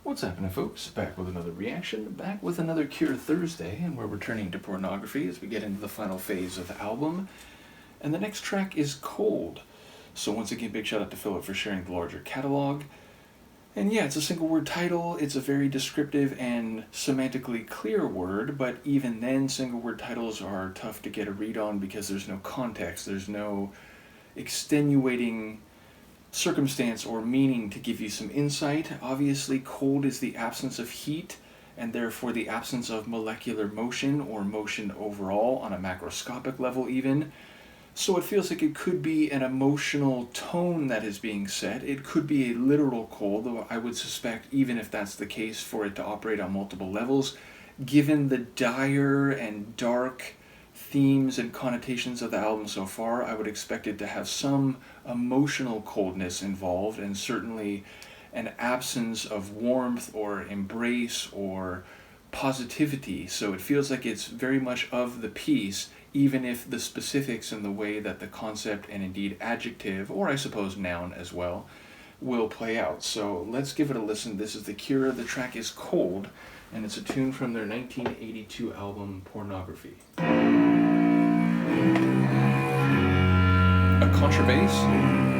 What's happening, folks? Back with another reaction, back with another Cure Thursday, and we're returning to Pornography as we get into the final phase of the album. And the next track is Cold. So once again, big shout out to Philip for sharing the larger catalog. And yeah, it's a single word title, it's a very descriptive and semantically clear word, but even then, single word titles are tough to get a read on because there's no context, there's no extenuating circumstance or meaning to give you some insight. Obviously, cold is the absence of heat, and therefore the absence of molecular motion or motion overall on a macroscopic level even. So it feels like it could be an emotional tone that is being set. It could be a literal cold, though I would suspect, even if that's the case, for it to operate on multiple levels, given the dire and dark themes and connotations of the album so far, I would expect it to have some emotional coldness involved, and certainly an absence of warmth or embrace or positivity. So it feels like it's very much of the piece, even if the specifics and the way that the concept and indeed adjective, or I suppose noun as well, will play out. So let's give it a listen. This is The Cure. The track is Cold, and it's a tune from their 1982 album Pornography. A contrabass.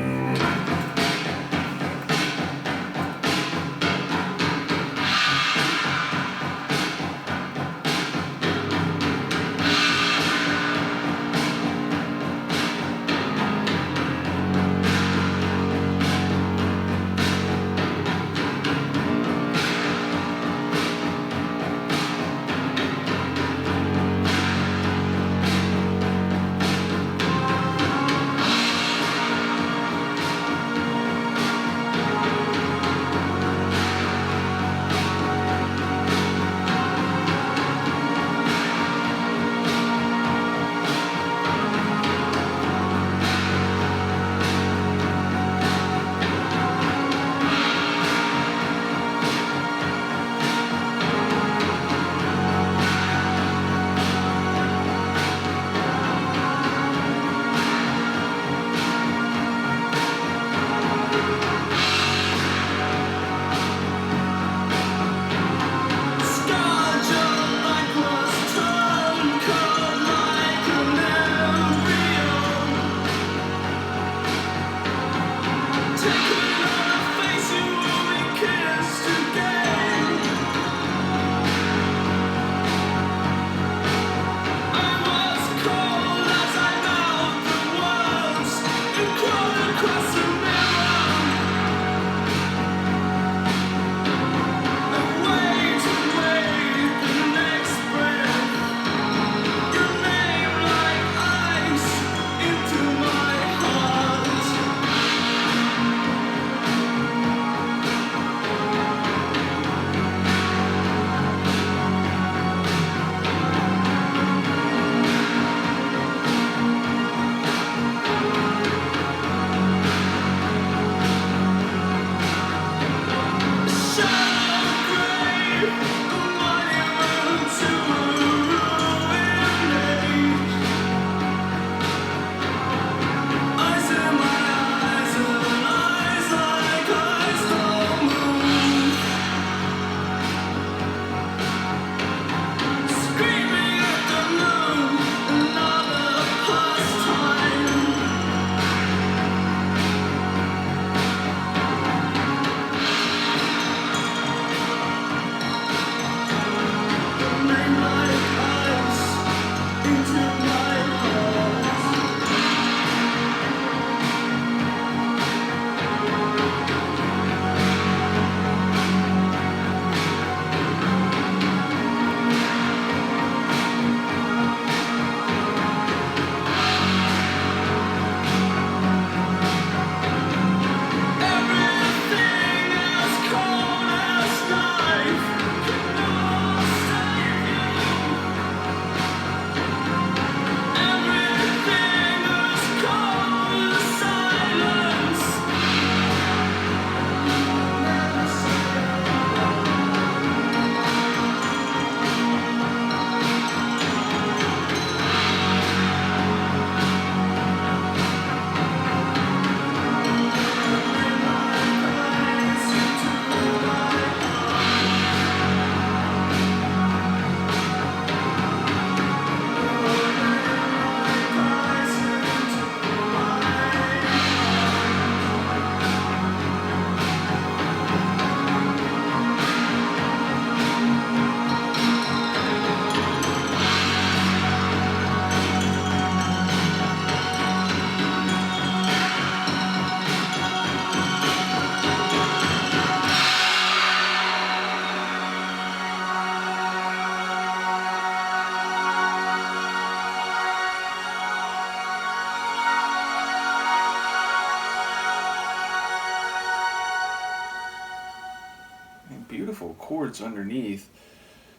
And beautiful chords underneath,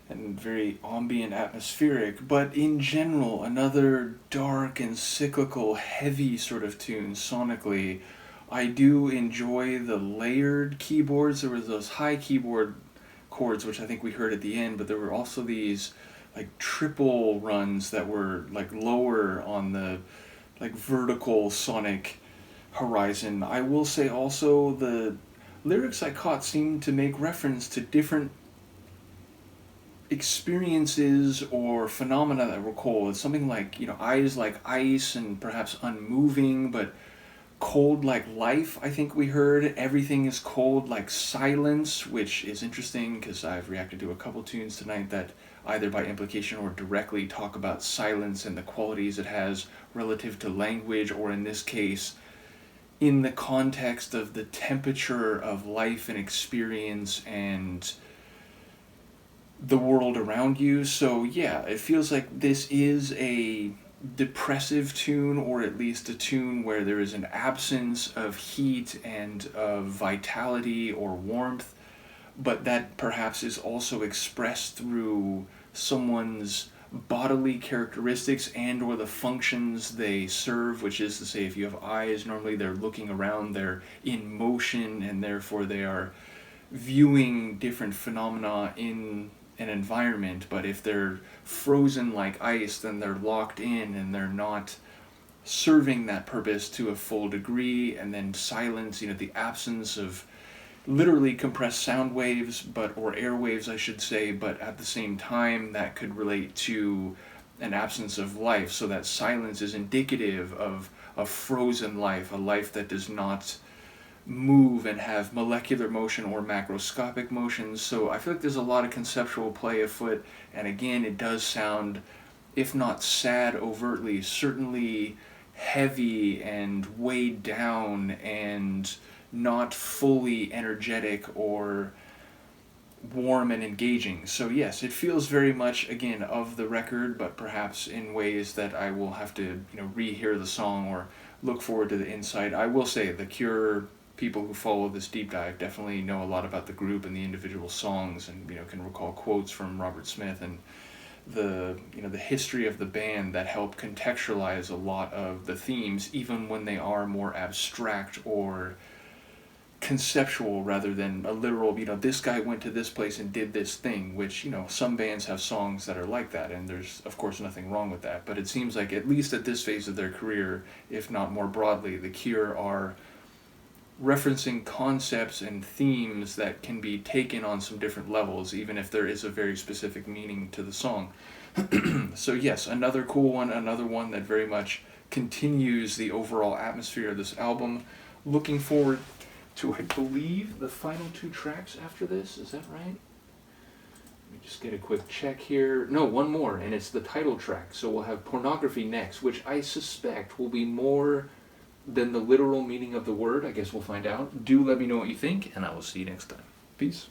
and very ambient, atmospheric, but in general, another dark and cyclical, heavy sort of tune sonically. I do enjoy the layered keyboards. There were those high keyboard chords, which I think we heard at the end, but there were also these like triple runs that were like lower on the like vertical sonic horizon. I will say also the lyrics I caught seemed to make reference to different experiences or phenomena that were cold. It's something like, eyes like ice and perhaps unmoving, but cold like life, I think we heard. Everything is cold like silence, which is interesting because I've reacted to a couple tunes tonight that either by implication or directly talk about silence and the qualities it has relative to language, or in this case, in the context of the temperature of life and experience and the world around you. So yeah, it feels like this is a depressive tune, or at least a tune where there is an absence of heat and of vitality or warmth, but that perhaps is also expressed through someone's bodily characteristics and or the functions they serve, which is to say, if you have eyes, normally they're looking around, they're in motion, and therefore they are viewing different phenomena in an environment. But if they're frozen like ice, then they're locked in and they're not serving that purpose to a full degree. And then silence, the absence of literally compressed sound waves, or airwaves I should say, but at the same time that could relate to an absence of life. So that silence is indicative of a frozen life, a life that does not move and have molecular motion or macroscopic motions. So I feel like there's a lot of conceptual play afoot, and again, it does sound, if not sad overtly, certainly heavy and weighed down and not fully energetic or warm and engaging. So yes, it feels very much, again, of the record, but perhaps in ways that I will have to, rehear the song or look forward to the insight. I will say the Cure people who follow this deep dive definitely know a lot about the group and the individual songs, and can recall quotes from Robert Smith and the history of the band that help contextualize a lot of the themes, even when they are more abstract or conceptual rather than a literal, this guy went to this place and did this thing, which, some bands have songs that are like that, and there's, of course, nothing wrong with that. But it seems like, at least at this phase of their career, if not more broadly, the Cure are referencing concepts and themes that can be taken on some different levels, even if there is a very specific meaning to the song. So yes, another cool one, another one that very much continues the overall atmosphere of this album. Looking forward to, I believe, the final two tracks after this. Is that right? Let me just get a quick check here. No, one more, and it's the title track. So we'll have Pornography next, which I suspect will be more than the literal meaning of the word. I guess we'll find out. Do let me know what you think, and I will see you next time. Peace.